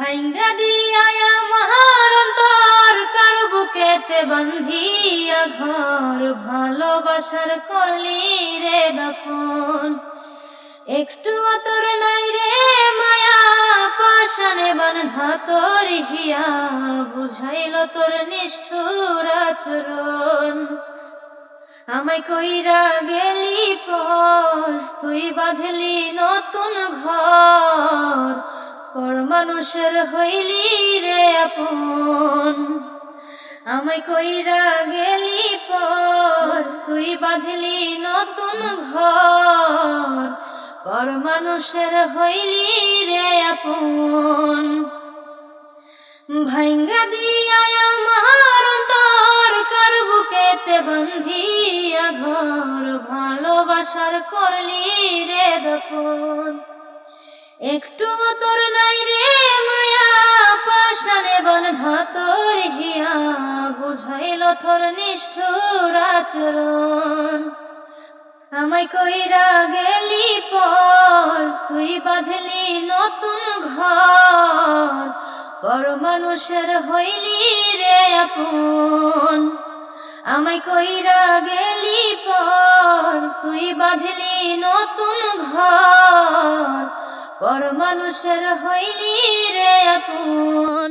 ভাইঙ্গা দিয়া আমার অন্তর কার বুকেতে বান্ধিয়া ঘর, ভালোবাসার করলি রে দাফন। একটু তোর নাই রে মায়া, পাশানে বাঁধা তোর হিয়া, বুঝাইল তোর নিষ্ঠুর আচরণ। আমায় কইরা গেলি পর, তুই বাঁধলি নতুন ঘর, পর মানুষের হইলি রে আপন। আমায় কইরা গেলি পর, তুই বাঁধলি নতুন ঘর, পর মানুষের হইলি রে আপন। ভাইঙ্গা দিয়া আমার অন্তর কার বুকেতে বান্ধিয়া ঘর, ভালোবাসার করলি রে দফন। একটু তোর নাই রে মায়া, পাশানে বাঁধা তোর হিয়া, বুঝাইল তোর নিষ্ঠুর আচরণ। আমায় কইরা গেলি পর, তুই বাঁধলি নতুন ঘর, পর মানুষের হইলি রে আপন। আমায় কইরা গেলি পর, তুই বাঁধলি নতুন ঘর, পর মানুষের হইলি রে আপন।